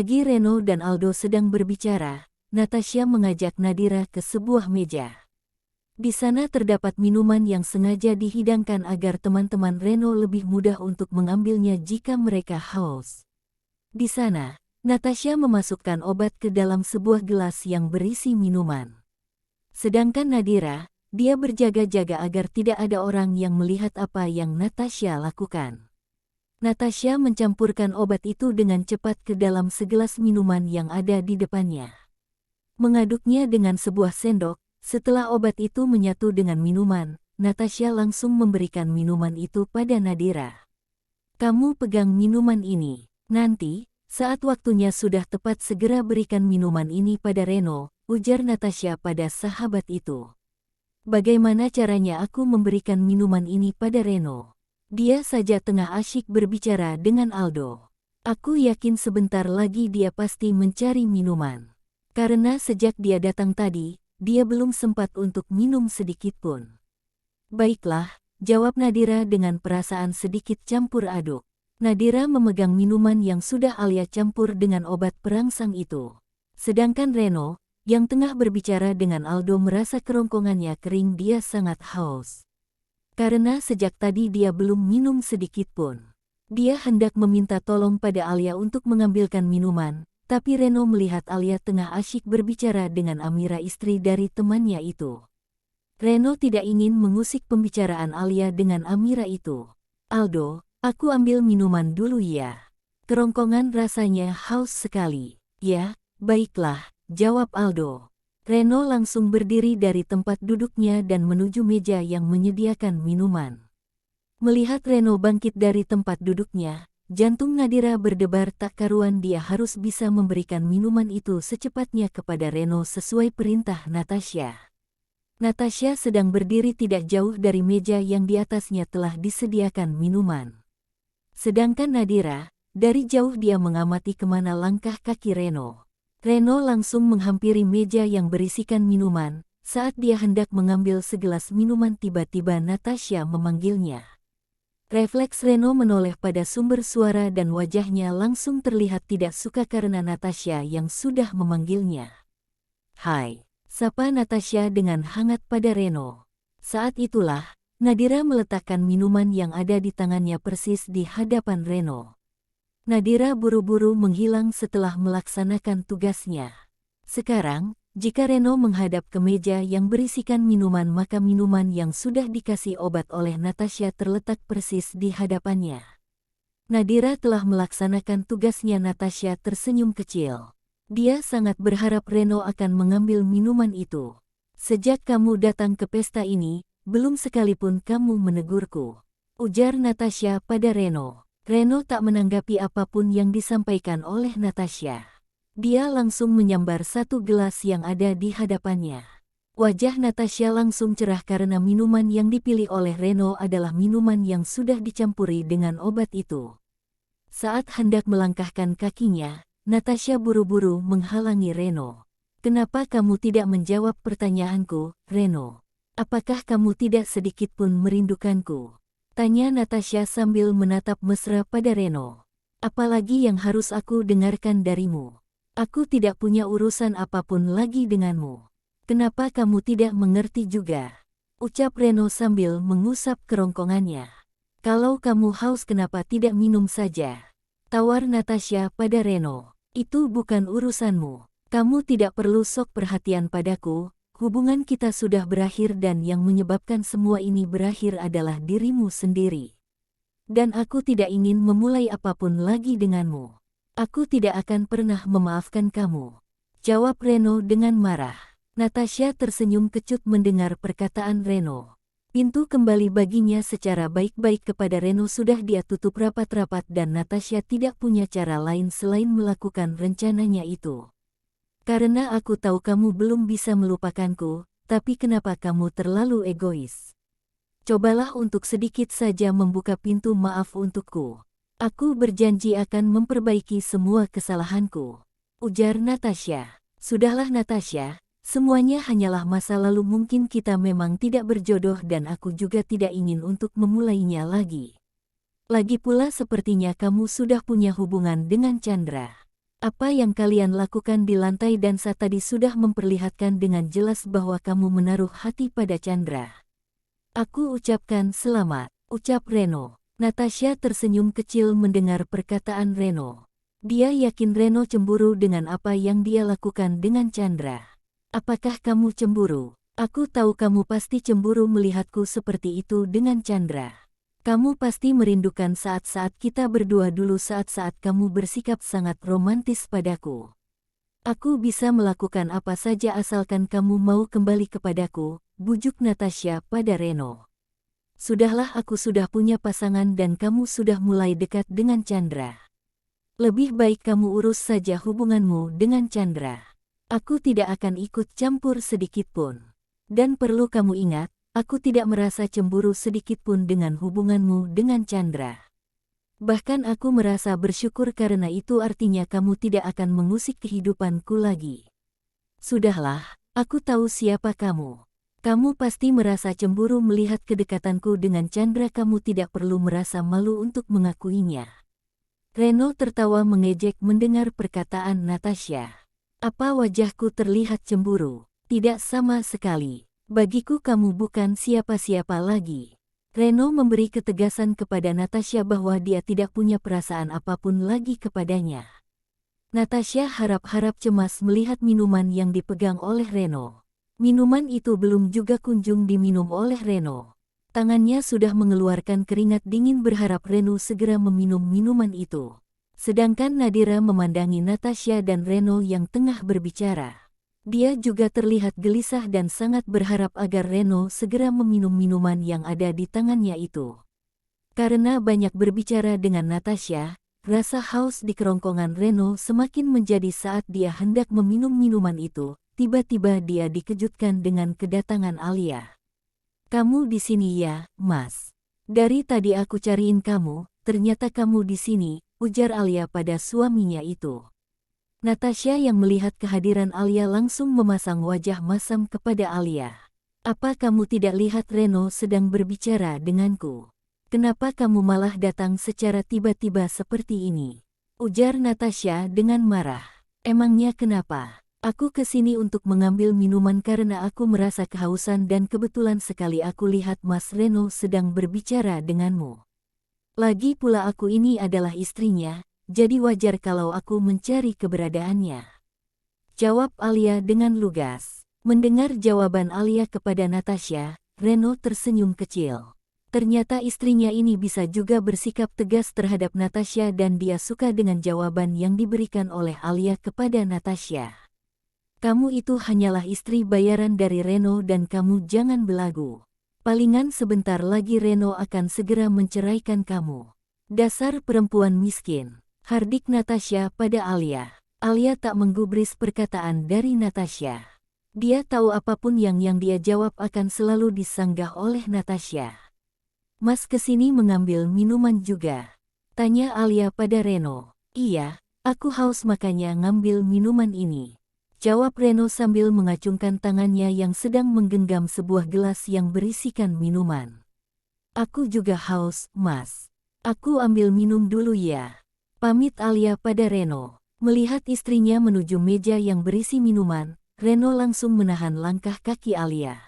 Selagi Reno dan Aldo sedang berbicara, Natasha mengajak Nadira ke sebuah meja. Di sana terdapat minuman yang sengaja dihidangkan agar teman-teman Reno lebih mudah untuk mengambilnya jika mereka haus. Di sana, Natasha memasukkan obat ke dalam sebuah gelas yang berisi minuman. Sedangkan Nadira, dia berjaga-jaga agar tidak ada orang yang melihat apa yang Natasha lakukan. Natasha mencampurkan obat itu dengan cepat ke dalam segelas minuman yang ada di depannya. Mengaduknya dengan sebuah sendok, setelah obat itu menyatu dengan minuman, Natasha langsung memberikan minuman itu pada Nadira. "Kamu pegang minuman ini. Nanti, saat waktunya sudah tepat segera berikan minuman ini pada Reno," ujar Natasha pada sahabat itu. "Bagaimana caranya aku memberikan minuman ini pada Reno? Dia saja tengah asyik berbicara dengan Aldo. Aku yakin sebentar lagi dia pasti mencari minuman. Karena sejak dia datang tadi, dia belum sempat untuk minum sedikit pun." "Baiklah," jawab Nadira dengan perasaan sedikit campur aduk. Nadira memegang minuman yang sudah Alia campur dengan obat perangsang itu. Sedangkan Reno, yang tengah berbicara dengan Aldo merasa kerongkongannya kering, dia sangat haus. Karena sejak tadi dia belum minum sedikit pun. Dia hendak meminta tolong pada Alia untuk mengambilkan minuman, tapi Reno melihat Alia tengah asyik berbicara dengan Amira, istri dari temannya itu. Reno tidak ingin mengusik pembicaraan Alia dengan Amira itu. "Aldo, aku ambil minuman dulu ya. Kerongkongan rasanya haus sekali." "Ya, baiklah," jawab Aldo. Reno langsung berdiri dari tempat duduknya dan menuju meja yang menyediakan minuman. Melihat Reno bangkit dari tempat duduknya, jantung Nadira berdebar tak karuan. Dia harus bisa memberikan minuman itu secepatnya kepada Reno sesuai perintah Natasha. Natasha sedang berdiri tidak jauh dari meja yang di atasnya telah disediakan minuman. Sedangkan Nadira, dari jauh dia mengamati kemana langkah kaki Reno. Reno langsung menghampiri meja yang berisikan minuman. Saat dia hendak mengambil segelas minuman, tiba-tiba Natasha memanggilnya. Refleks Reno menoleh pada sumber suara dan wajahnya langsung terlihat tidak suka karena Natasha yang sudah memanggilnya. "Hai," sapa Natasha dengan hangat pada Reno. Saat itulah, Nadira meletakkan minuman yang ada di tangannya persis di hadapan Reno. Nadira buru-buru menghilang setelah melaksanakan tugasnya. Sekarang, jika Reno menghadap ke meja yang berisikan minuman, maka minuman yang sudah dikasih obat oleh Natasha terletak persis di hadapannya. Nadira telah melaksanakan tugasnya. Natasha tersenyum kecil. Dia sangat berharap Reno akan mengambil minuman itu. "Sejak kamu datang ke pesta ini, belum sekalipun kamu menegurku," ujar Natasha pada Reno. Reno tak menanggapi apapun yang disampaikan oleh Natasha. Dia langsung menyambar satu gelas yang ada di hadapannya. Wajah Natasha langsung cerah karena minuman yang dipilih oleh Reno adalah minuman yang sudah dicampuri dengan obat itu. Saat hendak melangkahkan kakinya, Natasha buru-buru menghalangi Reno. "Kenapa kamu tidak menjawab pertanyaanku, Reno? Apakah kamu tidak sedikit pun merindukanku?" tanya Natasha sambil menatap mesra pada Reno. "Apalagi yang harus aku dengarkan darimu? Aku tidak punya urusan apapun lagi denganmu. Kenapa kamu tidak mengerti juga?" ucap Reno sambil mengusap kerongkongannya. "Kalau kamu haus kenapa tidak minum saja?" tawar Natasha pada Reno. "Itu bukan urusanmu. Kamu tidak perlu sok perhatian padaku. Hubungan kita sudah berakhir dan yang menyebabkan semua ini berakhir adalah dirimu sendiri. Dan aku tidak ingin memulai apapun lagi denganmu. Aku tidak akan pernah memaafkan kamu," jawab Reno dengan marah. Natasha tersenyum kecut mendengar perkataan Reno. Pintu kembali baginya secara baik-baik kepada Reno sudah dia tutup rapat-rapat dan Natasha tidak punya cara lain selain melakukan rencananya itu. "Karena aku tahu kamu belum bisa melupakanku, tapi kenapa kamu terlalu egois? Cobalah untuk sedikit saja membuka pintu maaf untukku. Aku berjanji akan memperbaiki semua kesalahanku," ujar Natasha. "Sudahlah Natasha, semuanya hanyalah masa lalu. Mungkin kita memang tidak berjodoh dan aku juga tidak ingin untuk memulainya lagi. Lagi pula sepertinya kamu sudah punya hubungan dengan Chandra. Apa yang kalian lakukan di lantai dansa tadi sudah memperlihatkan dengan jelas bahwa kamu menaruh hati pada Chandra. Aku ucapkan selamat, ucap Reno. Natasha tersenyum kecil mendengar perkataan Reno. Dia yakin Reno cemburu dengan apa yang dia lakukan dengan Chandra. Apakah kamu cemburu? Aku tahu kamu pasti cemburu melihatku seperti itu dengan Chandra. Kamu pasti merindukan saat-saat kita berdua dulu, saat-saat kamu bersikap sangat romantis padaku. Aku bisa melakukan apa saja asalkan kamu mau kembali kepadaku, bujuk Natasha pada Reno. Sudahlah, aku sudah punya pasangan dan kamu sudah mulai dekat dengan Chandra. Lebih baik kamu urus saja hubunganmu dengan Chandra. Aku tidak akan ikut campur sedikitpun. Dan perlu kamu ingat, aku tidak merasa cemburu sedikitpun dengan hubunganmu dengan Chandra. Bahkan aku merasa bersyukur karena itu artinya kamu tidak akan mengusik kehidupanku lagi. Sudahlah, aku tahu siapa kamu. Kamu pasti merasa cemburu melihat kedekatanku dengan Chandra, kamu tidak perlu merasa malu untuk mengakuinya. Reno tertawa mengejek mendengar perkataan Natasha. Apa wajahku terlihat cemburu? Tidak sama sekali. Bagiku kamu bukan siapa-siapa lagi. Reno memberi ketegasan kepada Natasha bahwa dia tidak punya perasaan apapun lagi kepadanya. Natasha harap-harap cemas melihat minuman yang dipegang oleh Reno. Minuman itu belum juga kunjung diminum oleh Reno. Tangannya sudah mengeluarkan keringat dingin berharap Reno segera meminum minuman itu. Sedangkan Nadira memandangi Natasha dan Reno yang tengah berbicara. Dia juga terlihat gelisah dan sangat berharap agar Reno segera meminum minuman yang ada di tangannya itu. Karena banyak berbicara dengan Natasha, rasa haus di kerongkongan Reno semakin menjadi saat dia hendak meminum minuman itu. Tiba-tiba dia dikejutkan dengan kedatangan Alia. Kamu di sini ya, Mas? Dari tadi aku cariin kamu, ternyata kamu di sini, ujar Alia pada suaminya itu. Natasha yang melihat kehadiran Alia langsung memasang wajah masam kepada Alia. Apa kamu tidak lihat Reno sedang berbicara denganku? Kenapa kamu malah datang secara tiba-tiba seperti ini? Ujar Natasha dengan marah. Emangnya kenapa? Aku kesini untuk mengambil minuman karena aku merasa kehausan dan kebetulan sekali aku lihat Mas Reno sedang berbicara denganmu. Lagi pula aku ini adalah istrinya. Jadi wajar kalau aku mencari keberadaannya. Jawab Alia dengan lugas. Mendengar jawaban Alia kepada Natasha, Reno tersenyum kecil. Ternyata istrinya ini bisa juga bersikap tegas terhadap Natasha dan dia suka dengan jawaban yang diberikan oleh Alia kepada Natasha. Kamu itu hanyalah istri bayaran dari Reno dan kamu jangan belagu. Palingan sebentar lagi Reno akan segera menceraikan kamu. Dasar perempuan miskin. Hardik Natasha pada Alia. Alia tak menggubris perkataan dari Natasha. Dia tahu apapun yang dia jawab akan selalu disanggah oleh Natasha. Mas kesini mengambil minuman juga? Tanya Alia pada Reno. Iya, aku haus makanya ngambil minuman ini. Jawab Reno sambil mengacungkan tangannya yang sedang menggenggam sebuah gelas yang berisikan minuman. Aku juga haus, Mas. Aku ambil minum dulu ya. Pamit Alia pada Reno. Melihat istrinya menuju meja yang berisi minuman, Reno langsung menahan langkah kaki Alia.